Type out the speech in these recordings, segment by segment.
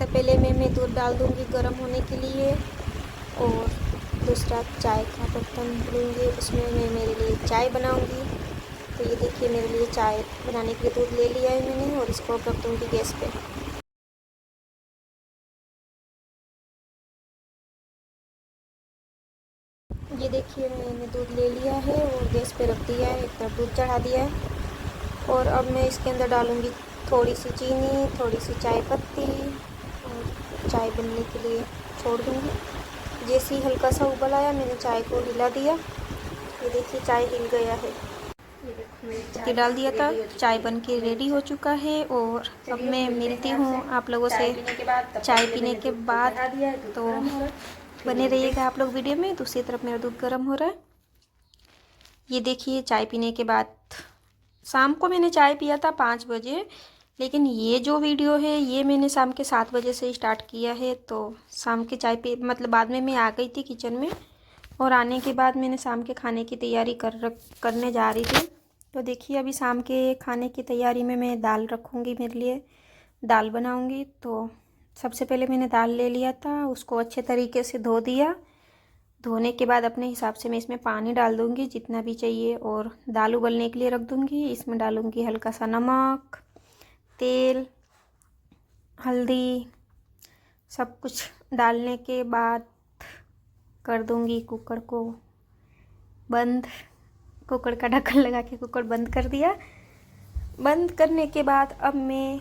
पहले मैं दूध डाल दूँगी गर्म होने के लिए, और दूसरा चाय का बर्तन लूँगी, उसमें मैं मेरे लिए चाय बनाऊँगी। तो ये देखिए मेरे लिए चाय बनाने के लिए दूध ले लिया है मैंने, और इसको अब रख दूँगी गैस पे। ये देखिए मैंने दूध ले लिया है और गैस पे रख दिया है, एक तरफ दूध चढ़ा दिया है। और अब मैं इसके अंदर डालूँगी थोड़ी सी चीनी, थोड़ी सी चाय पत्ती, और चाय बनने के लिए छोड़ दूँगी। जैसे ही हल्का सा उबल आया मैंने चाय को हिला दिया। ये देखिए चाय हिल गया है, ये डाल दिया था। चाय बन के रेडी हो चुका है, और अब मैं मिलती हूँ आप लोगों से चाय पीने के बाद। तो बने रहिएगा आप लोग वीडियो में। दूसरी तरफ मेरा दूध गर्म हो रहा है। ये देखिए चाय पीने के बाद, शाम को मैंने चाय पिया था 5 बजे, लेकिन ये जो वीडियो है ये मैंने शाम के 7 बजे से स्टार्ट किया है। तो शाम के चाय पे मतलब बाद में मैं आ गई थी किचन में, और आने के बाद मैंने शाम के खाने की तैयारी करने जा रही थी। तो देखिए अभी शाम के खाने की तैयारी में मैं दाल रखूँगी, मेरे लिए दाल बनाऊँगी। तो सबसे पहले मैंने दाल ले लिया था, उसको अच्छे तरीके से धो दिया। धोने के बाद अपने हिसाब से मैं इसमें पानी डाल दूँगी जितना भी चाहिए, और दाल उबलने के लिए रख दूँगी। इसमें डालूँगी हल्का सा नमक, तेल, हल्दी, सब कुछ डालने के बाद कर दूँगी कुकर को बंद। कुकर का ढक्कन लगा के कुकर बंद कर दिया। बंद करने के बाद अब मैं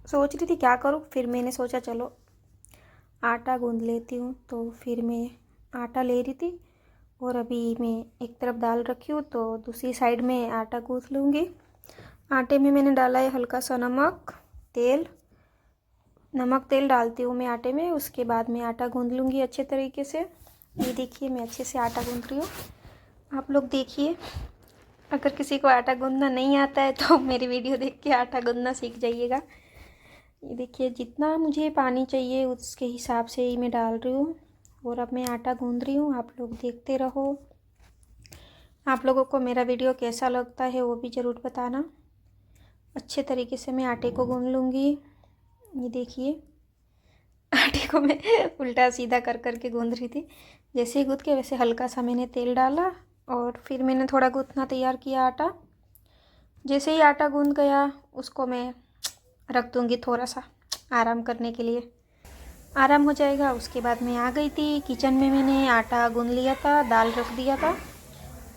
सोच रही थी क्या करूँ, फिर मैंने सोचा चलो आटा गूँध लेती हूँ। तो फिर मैं आटा ले रही थी, और अभी मैं एक तरफ दाल रखी हूँ तो दूसरी साइड में आटा गूँथ लूँगी। आटे में मैंने डाला है हल्का सा नमक, तेल। नमक तेल डालती हूँ मैं आटे में, उसके बाद मैं आटा गूँध लूँगी अच्छे तरीके से। ये देखिए मैं अच्छे से आटा गूँध रही हूँ, आप लोग देखिए। अगर किसी को आटा गूँधना नहीं आता है तो मेरी वीडियो देख के आटा गूँधना सीख जाइएगा। ये देखिए जितना मुझे पानी चाहिए उसके हिसाब से ही मैं डाल रही हूँ, और अब मैं आटा गूँध रही हूँ। आप लोग देखते रहो। आप लोगों को मेरा वीडियो कैसा लगता है वो भी ज़रूर बताना। अच्छे तरीके से मैं आटे को गूँध लूँगी। ये देखिए आटे को मैं उल्टा सीधा कर कर के गूँध रही थी। जैसे ही गूँध के वैसे हल्का सा मैंने तेल डाला, और फिर मैंने थोड़ा गूँथना तैयार किया आटा। जैसे ही आटा गूँध गया उसको मैं रख दूँगी थोड़ा सा आराम करने के लिए, आराम हो जाएगा। उसके बाद मैं आ गई थी किचन में, मैंने आटा गूँध लिया था, दाल रख दिया था,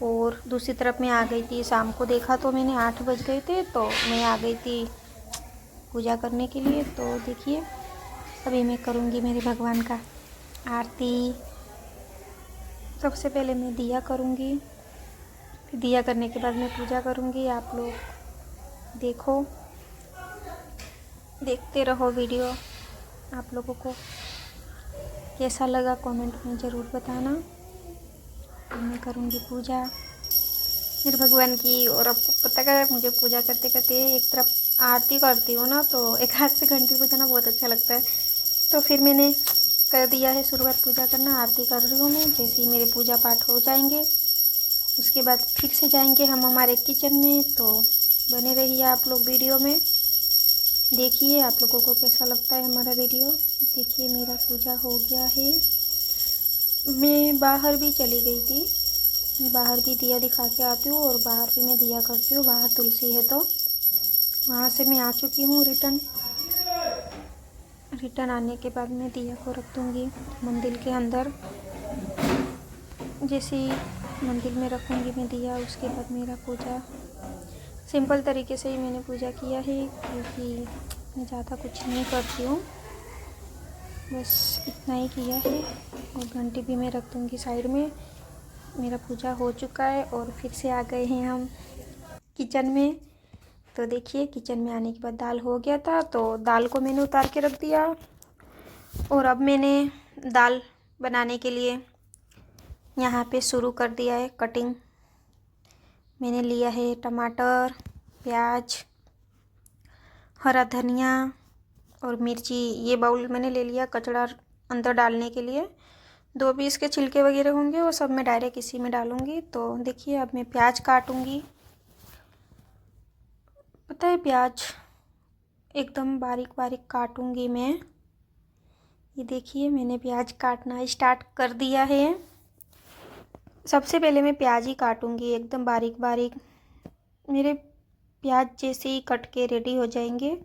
और दूसरी तरफ मैं आ गई थी। शाम को देखा तो मैंने 8 बज गए थे, तो मैं आ गई थी पूजा करने के लिए। तो देखिए अभी मैं करूँगी मेरे भगवान का आरती। सबसे पहले मैं दिया करूँगी, फिर दिया करने के बाद मैं पूजा करूँगी। आप लोग देखो, देखते रहो वीडियो। आप लोगों को कैसा लगा कमेंट में ज़रूर बताना। फिर मैं करूँगी पूजा मेरे भगवान की। और आपको पता है मुझे पूजा करते करते एक तरफ आरती करती हूँ ना, तो एक हाथ से घंटी बजाना बहुत अच्छा लगता है। तो फिर मैंने कर दिया है शुरुआत पूजा करना, आरती कर रही हूँ मैं। जैसे ही मेरे पूजा पाठ हो जाएंगे उसके बाद फिर से जाएंगे हम हमारे किचन में। तो बने रहिए आप लोग वीडियो में, देखिए आप लोगों को कैसा लगता है हमारा वीडियो। देखिए मेरा पूजा हो गया है। मैं बाहर भी चली गई थी, मैं बाहर भी दिया दिखा के आती हूँ, और बाहर भी मैं दिया करती हूँ। बाहर तुलसी है तो वहाँ से मैं आ चुकी हूँ रिटर्न आने के बाद मैं दिया को रख दूँगी मंदिर के अंदर। जैसे ही मंदिर में रखूँगी मैं दिया, उसके बाद मेरा पूजा सिंपल तरीके से ही मैंने पूजा किया है, क्योंकि मैं ज़्यादा कुछ नहीं करती हूँ, बस इतना ही किया है। और घंटी भी मैं रख दूँगी साइड में। मेरा पूजा हो चुका है, और फिर से आ गए हैं हम किचन में। तो देखिए किचन में आने के बाद दाल हो गया था, तो दाल को मैंने उतार के रख दिया। और अब मैंने दाल बनाने के लिए यहाँ पे शुरू कर दिया है कटिंग। मैंने लिया है टमाटर, प्याज, हरा धनिया और मिर्ची। ये बाउल मैंने ले लिया कचड़ा अंदर डालने के लिए। 2 पीस के छिलके वगैरह होंगे वो सब मैं डायरेक्ट इसी में डालूँगी। तो देखिए अब मैं प्याज काटूँगी। पता है प्याज एकदम बारीक बारीक काटूंगी मैं। ये देखिए मैंने प्याज काटना स्टार्ट कर दिया है। सबसे पहले मैं प्याज ही काटूंगी एकदम बारीक बारीक। मेरे प्याज जैसे ही कट के रेडी हो जाएंगे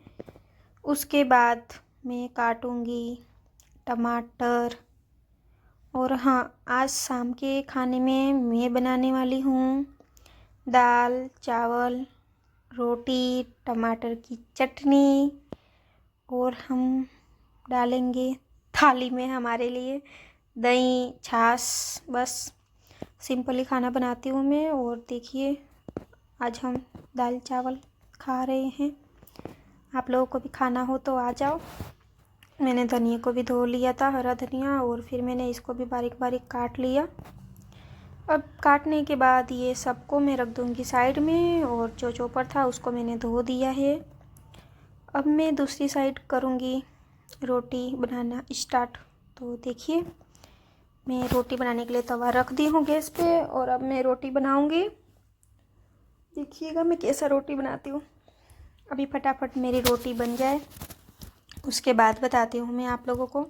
उसके बाद मैं काटूंगी टमाटर। और हाँ, आज शाम के खाने में मैं बनाने वाली हूँ दाल चावल रोटी टमाटर की चटनी। और हम डालेंगे थाली में हमारे लिए दही छाछ। बस सिंपल ही खाना बनाती हूँ मैं। और देखिए आज हम दाल चावल खा रहे हैं। आप लोगों को भी खाना हो तो आ जाओ। मैंने धनिया को भी धो लिया था, हरा धनिया, और फिर मैंने इसको भी बारीक बारीक काट लिया। अब काटने के बाद ये सबको मैं रख दूँगी साइड में। और जो चॉपर था उसको मैंने धो दिया है। अब मैं दूसरी साइड करूँगी रोटी बनाना स्टार्ट। तो देखिए मैं रोटी बनाने के लिए तवा रख दी हूँ गैस पे और अब मैं रोटी बनाऊँगी। देखिएगा मैं कैसा रोटी बनाती हूँ। अभी फटाफट मेरी रोटी बन जाए उसके बाद बताती हूँ मैं आप लोगों को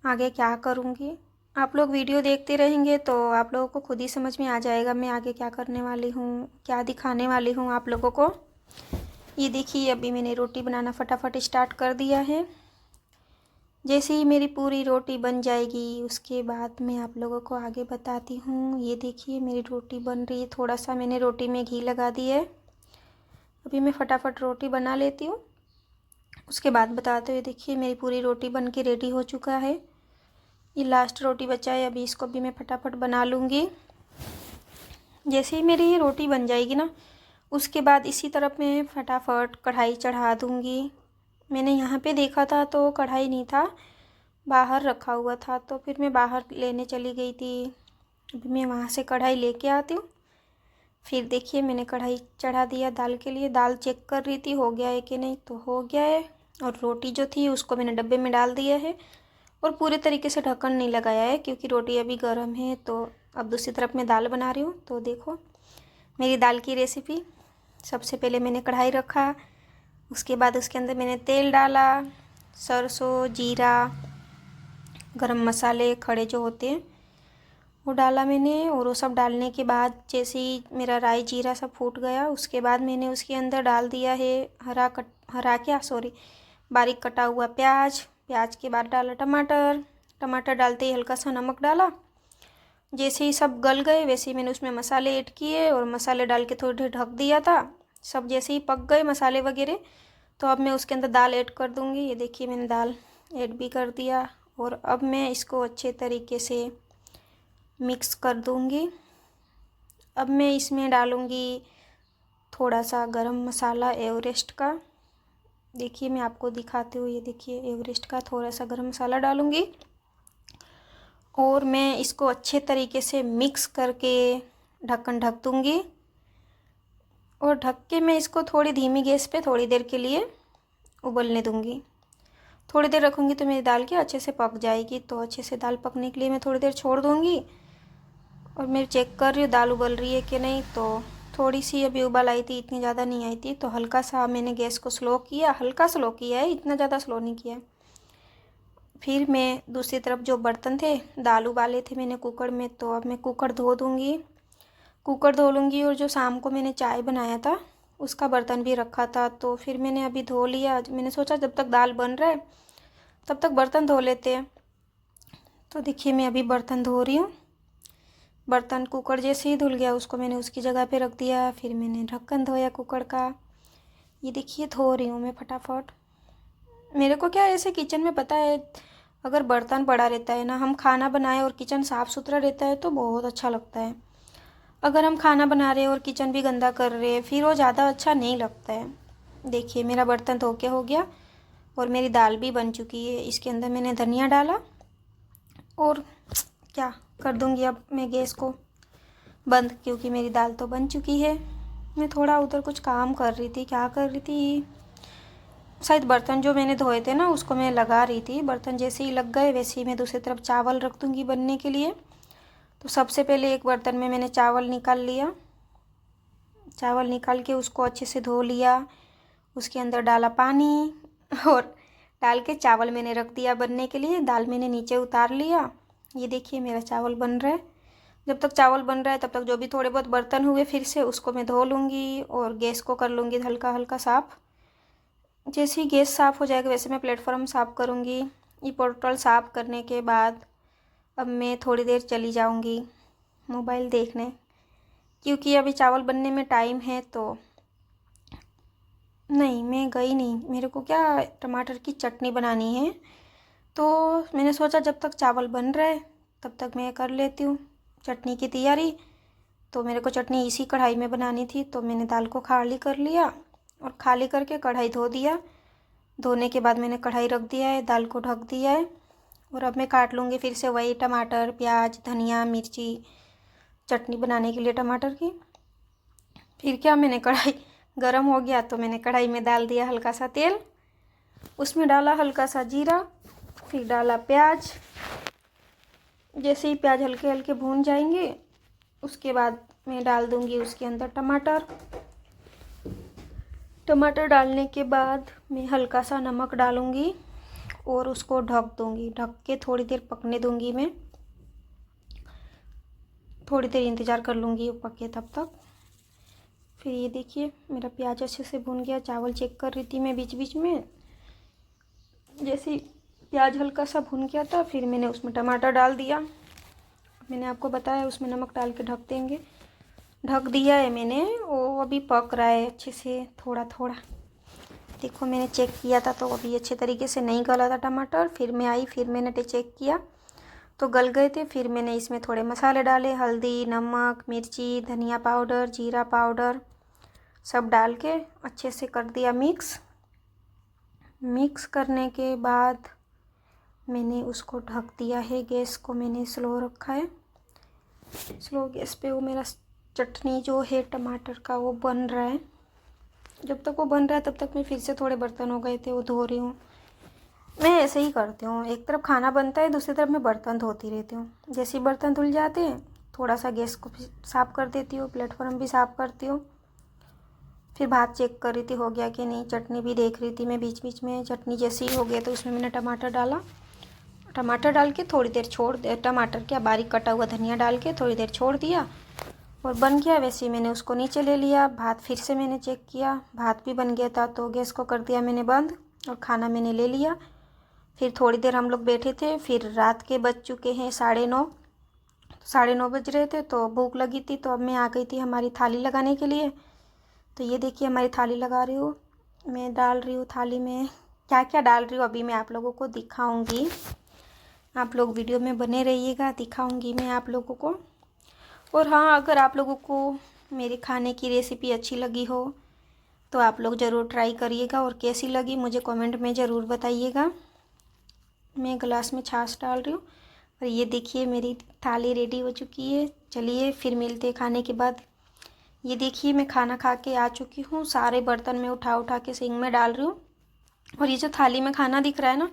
आगे क्या करूँगी। आप लोग वीडियो देखते रहेंगे तो आप लोगों को खुद ही समझ में आ जाएगा मैं आगे क्या करने वाली हूँ, क्या दिखाने वाली हूँ आप लोगों को। ये देखिए अभी मैंने रोटी बनाना फटाफट स्टार्ट कर दिया है। जैसे ही मेरी पूरी रोटी बन जाएगी उसके बाद मैं आप लोगों को आगे बताती हूँ। ये देखिए मेरी रोटी बन रही है। थोड़ा सा मैंने रोटी में घी लगा दिया है। अभी मैं फटाफट रोटी बना लेती हूँ उसके बाद बताते हुए। देखिए मेरी पूरी रोटी बन के रेडी हो चुका है। ये लास्ट रोटी बचा है, अभी इसको भी मैं फटाफट बना लूँगी। जैसे ही मेरी ये रोटी बन जाएगी ना उसके बाद इसी तरफ मैं फटाफट कढ़ाई चढ़ा दूँगी। मैंने यहाँ पे देखा था तो कढ़ाई नहीं था, बाहर रखा हुआ था, तो फिर मैं बाहर लेने चली गई थी। अभी मैं वहाँ से कढ़ाई लेके आती हूँ। फिर देखिए मैंने कढ़ाई चढ़ा दिया दाल के लिए। दाल चेक कर रही थी हो गया है कि नहीं, तो हो गया है। और रोटी जो थी उसको मैंने डब्बे में डाल दिया है और पूरे तरीके से ढक्कन नहीं लगाया है क्योंकि रोटी अभी गर्म है। तो अब दूसरी तरफ मैं दाल बना रही हूँ। तो देखो मेरी दाल की रेसिपी। सबसे पहले मैंने कढ़ाई रखा, उसके बाद उसके अंदर मैंने तेल डाला, सरसों जीरा गरम मसाले खड़े जो होते हैं वो डाला मैंने। और वो सब डालने के बाद जैसे ही मेरा राई जीरा सब फूट गया उसके बाद मैंने उसके अंदर डाल दिया है बारीक कटा हुआ प्याज। प्याज के बाद डाला टमाटर। टमाटर डालते ही हल्का सा नमक डाला। जैसे ही सब गल गए वैसे ही मैंने उसमें मसाले ऐड किए और मसाले डाल के थोड़ी देर ढक दिया था। सब जैसे ही पक गए मसाले वगैरह तो अब मैं उसके अंदर दाल ऐड कर दूँगी। ये देखिए मैंने दाल ऐड भी कर दिया और अब मैं इसको अच्छे तरीके से मिक्स कर दूँगी। अब मैं इसमें डालूँगी थोड़ा सा गरम मसाला एवरेस्ट का। देखिए मैं आपको दिखाती हूँ। ये देखिए एवरेस्ट का थोड़ा सा गरम मसाला डालूँगी और मैं इसको अच्छे तरीके से मिक्स करके ढक्कन ढक दूँगी। और ढक के मैं इसको थोड़ी धीमी गैस पे थोड़ी देर के लिए उबलने दूँगी। थोड़ी देर रखूँगी तो मेरी दाल क्या अच्छे से पक जाएगी। तो अच्छे से दाल पकने के लिए मैं थोड़ी देर छोड़ दूँगी। और मैं चेक कर रही हूँ दाल उबल रही है कि नहीं। तो थोड़ी सी अभी उबाल आई थी, इतनी ज़्यादा नहीं आई थी। तो हल्का सा मैंने गैस को स्लो किया, हल्का स्लो किया है, इतना ज़्यादा स्लो नहीं किया। फिर मैं दूसरी तरफ जो बर्तन थे दाल उबाले थे मैंने कुकर में, तो अब मैं कुकर धो दूँगी। कुकर धो लूँगी। और जो शाम को मैंने चाय बनाया था उसका बर्तन भी रखा था तो फिर मैंने अभी धो लिया। मैंने सोचा जब तक दाल बन रहा है तब तक बर्तन धो लेते हैं। तो देखिए मैं अभी बर्तन धो रही हूँ। बर्तन कुकर जैसे ही धुल गया उसको मैंने उसकी जगह पे रख दिया। फिर मैंने ढक्कन धोया कुकर का। ये देखिए धो रही हूँ मैं फटाफट। मेरे को क्या ऐसे किचन में पता है अगर बर्तन पड़ा रहता है ना, हम खाना बनाए और किचन साफ़ सुथरा रहता है तो बहुत अच्छा लगता है। अगर हम खाना बना रहे हैं और किचन भी गंदा कर रहे हैं फिर वो ज़्यादा अच्छा नहीं लगता है। देखिए मेरा बर्तन धो के हो गया और मेरी दाल भी बन चुकी है। इसके अंदर मैंने धनिया डाला और क्या कर दूंगी अब मैं गैस को बंद क्योंकि मेरी दाल तो बन चुकी है। मैं थोड़ा उधर कुछ काम कर रही थी। क्या कर रही थी, शायद बर्तन जो मैंने धोए थे ना उसको मैं लगा रही थी। बर्तन जैसे ही लग गए वैसे ही मैं दूसरी तरफ चावल रख दूँगी बनने के लिए। तो सबसे पहले एक बर्तन में मैंने चावल निकाल लिया। चावल निकाल के उसको अच्छे से धो लिया उसके अंदर डाला पानी और डाल के चावल मैंने रख दिया बनने के लिए। दाल मैंने नीचे उतार लिया। ये देखिए मेरा चावल बन रहा है। जब तक चावल बन रहा है तब तक जो भी थोड़े बहुत बर्तन हुए फिर से उसको मैं धो लूँगी और गैस को कर लूँगी हल्का हल्का साफ़। जैसे ही गैस साफ़ हो जाएगा वैसे मैं प्लेटफॉर्म साफ़ करूँगी। ये पोर्टल साफ़ करने के बाद अब मैं थोड़ी देर चली जाऊँगी मोबाइल देखने, क्योंकि अभी चावल बनने में टाइम है। तो नहीं, मैं गई नहीं, मेरे को क्या टमाटर की चटनी बनानी है। तो मैंने सोचा जब तक चावल बन रहा है तब तक मैं कर लेती हूँ चटनी की तैयारी। तो मेरे को चटनी इसी कढ़ाई में बनानी थी, तो मैंने दाल को खाली कर लिया और खाली करके कढ़ाई धो दिया। धोने के बाद मैंने कढ़ाई रख दिया है, दाल को ढक दिया है और अब मैं काट लूँगी फिर से वही टमाटर, प्याज, धनिया, मिर्ची, चटनी बनाने के लिए टमाटर की। फिर क्या, मैंने कढ़ाई गरम हो गया तो मैंने कढ़ाई में डाल दिया हल्का सा तेल, उसमें डाला हल्का सा जीरा, फिर डाला प्याज। जैसे ही प्याज हल्के हल्के भून जाएंगे उसके बाद मैं डाल दूँगी उसके अंदर टमाटर। टमाटर डालने के बाद मैं हल्का सा नमक डालूँगी और उसको ढक दूँगी। ढक के थोड़ी देर पकने दूँगी। मैं थोड़ी देर इंतज़ार कर लूँगी वो पके तब तक। फिर ये देखिए मेरा प्याज अच्छे से भून गया। चावल चेक कर रही थी मैं बीच बीच में। जैसे ही प्याज हल्का सा भून गया था फिर मैंने उसमें टमाटर डाल दिया। मैंने आपको बताया उसमें नमक डाल के ढक देंगे। ढक दिया है मैंने, वो अभी पक रहा है अच्छे से थोड़ा थोड़ा। देखो मैंने चेक किया था तो अभी अच्छे तरीके से नहीं गला था टमाटर। फिर मैं आई, फिर मैंने चेक किया तो गल गए थे। फिर मैंने इसमें थोड़े मसाले डाले, हल्दी, नमक, मिर्ची, धनिया पाउडर, जीरा पाउडर सब डाल के अच्छे से कर दिया मिक्स। मिक्स करने के बाद मैंने उसको ढक दिया है। गैस को मैंने स्लो रखा है, स्लो गैस पे। वो मेरा चटनी जो है टमाटर का वो बन रहा है। जब तक वो बन रहा है तब तक मैं फिर से थोड़े बर्तन हो गए थे वो धो रही हूँ। मैं ऐसे ही करती हूँ, एक तरफ खाना बनता है दूसरी तरफ मैं बर्तन धोती रहती हूँ। जैसे ही बर्तन धुल जाते हैं थोड़ा सा गैस को भी साफ़ कर देती हूँ, प्लेटफॉर्म भी साफ़ करती हूँ। फिर भात चेक कर रही थी हो गया कि नहीं, चटनी भी देख रही थी मैं बीच बीच में। चटनी जैसे ही हो गया तो उसमें मैंने टमाटर डाला। टमाटर डाल के थोड़ी देर छोड़ दे, टमाटर क्या बारीक कटा हुआ धनिया डाल के थोड़ी देर छोड़ दिया और बन गया। वैसे ही मैंने उसको नीचे ले लिया। भात फिर से मैंने चेक किया, भात भी बन गया था तो गैस को कर दिया मैंने बंद और खाना मैंने ले लिया। फिर थोड़ी देर हम लोग बैठे थे। फिर रात के बज चुके हैं 9:30, 9:30 बज रहे थे तो भूख लगी थी। तो अब मैं आ गई थी हमारी थाली लगाने के लिए। तो ये देखिए हमारी थाली लगा रही हूँ मैं। डाल रही हूँ थाली में क्या क्या डाल रही हूँ अभी मैं आप लोगों को दिखाऊंगी। आप लोग वीडियो में बने रहिएगा, दिखाऊंगी मैं आप लोगों को। और हाँ, अगर आप लोगों को मेरे खाने की रेसिपी अच्छी लगी हो तो आप लोग ज़रूर ट्राई करिएगा और कैसी लगी मुझे कमेंट में ज़रूर बताइएगा। मैं गिलास में छाछ डाल रही हूँ और ये देखिए मेरी थाली रेडी हो चुकी है। चलिए फिर मिलते खाने के बाद। ये देखिए मैं खाना खा के आ चुकी हूँ। सारे बर्तन में उठा उठा के सिंक में डाल रही हूँ। और ये जो थाली में खाना दिख रहा है ना,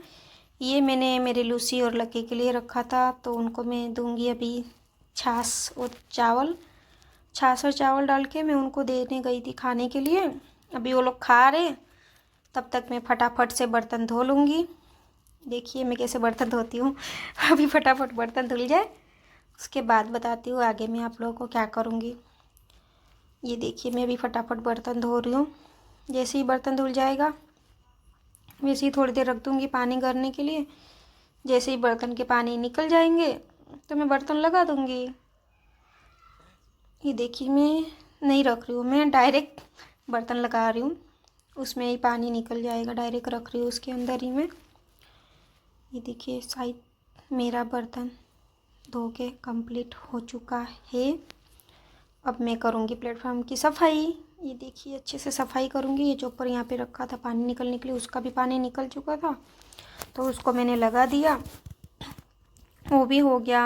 ये मैंने मेरे लूसी और लकी के लिए रखा था। तो उनको मैं दूंगी अभी छाछ और चावल। छाछ और चावल डाल के मैं उनको देने गई थी खाने के लिए। अभी वो लोग खा रहे, तब तक मैं फटाफट से बर्तन धो लूँगी। देखिए मैं कैसे बर्तन धोती हूँ। अभी फटाफट बर्तन धुल जाए उसके बाद बताती हूँ आगे मैं आप लोगों को क्या करूँगी। ये देखिए मैं अभी फटाफट बर्तन धो रही हूँ। जैसे ही बर्तन धुल जाएगा वैसे ही थोड़ी देर रख दूँगी पानी गर्ने के लिए। जैसे ही बर्तन के पानी निकल जाएंगे तो मैं बर्तन लगा दूँगी। ये देखिए मैं नहीं रख रही हूँ, मैं डायरेक्ट बर्तन लगा रही हूँ, उसमें ही पानी निकल जाएगा। डायरेक्ट रख रही हूँ उसके अंदर ही मैं। ये देखिए शायद मेरा बर्तन धो के कंप्लीट हो चुका है। अब मैं करूँगी प्लेटफॉर्म की सफाई। ये देखिए अच्छे से सफाई करूँगी। ये जो ऊपर यहाँ पे रखा था पानी निकलने के लिए, उसका भी पानी निकल चुका था तो उसको मैंने लगा दिया, वो भी हो गया।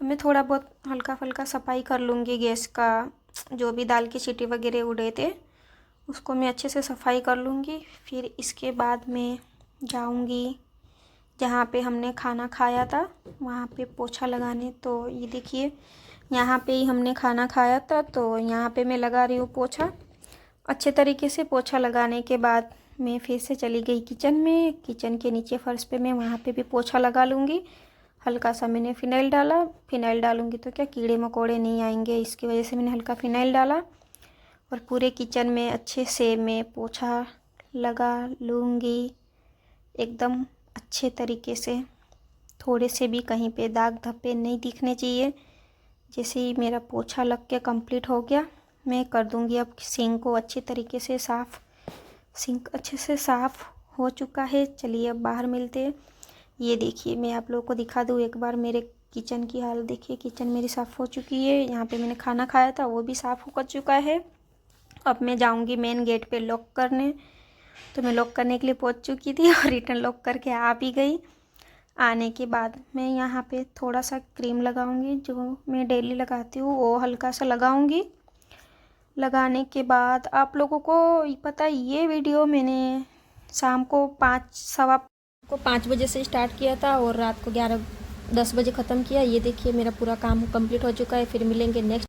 मैं थोड़ा बहुत हल्का फुल्का सफाई कर लूँगी गैस का। जो भी दाल की सीटी वगैरह उड़े थे उसको मैं अच्छे से सफाई कर लूँगी। फिर इसके बाद मैं जाऊँगी जहाँ पे हमने खाना खाया था वहाँ पे पोछा लगाने। तो ये देखिए यहाँ पे ही हमने खाना खाया था तो यहाँ पे मैं लगा रही हूँ पोछा। अच्छे तरीके से पोछा लगाने के बाद मैं फिर से चली गई किचन में। किचन के नीचे फर्श पे मैं वहाँ पे भी पोछा लगा लूँगी। हल्का सा मैंने फ़िनाइल डाला। फ़िनाइल डालूँगी तो क्या कीड़े मकोड़े नहीं आएंगे, इसकी वजह से मैंने हल्का फ़िनाइल डाला। और पूरे किचन में अच्छे से मैं पोछा लगा लूँगी एकदम अच्छे तरीके से। थोड़े से भी कहीं पे दाग धब्बे नहीं दिखने चाहिए। जैसे ही मेरा पोछा लग के कंप्लीट हो गया, मैं कर दूँगी अब सिंक को अच्छे तरीके से साफ़। सिंक अच्छे से साफ़ हो चुका है। चलिए अब बाहर मिलते हैं। ये देखिए, मैं आप लोगों को दिखा दूँ एक बार मेरे किचन की हालत देखिए। किचन मेरी साफ़ हो चुकी है। यहाँ पे मैंने खाना खाया था वो भी साफ़ हो चुका है। अब मैं जाऊँगी मेन गेट पे लॉक करने। तो मैं लॉक करने के लिए पहुँच चुकी थी और रिटर्न लॉक करके आ भी गई। आने के बाद मैं यहाँ पे थोड़ा सा क्रीम लगाऊंगी, जो मैं डेली लगाती हूँ वो हल्का सा लगाऊंगी। लगाने के बाद आप लोगों को पता है, ये वीडियो मैंने शाम को 5 बजे से स्टार्ट किया था और रात को 10 बजे ख़त्म किया। ये देखिए मेरा पूरा काम कंप्लीट हो चुका है। फिर मिलेंगे नेक्स्ट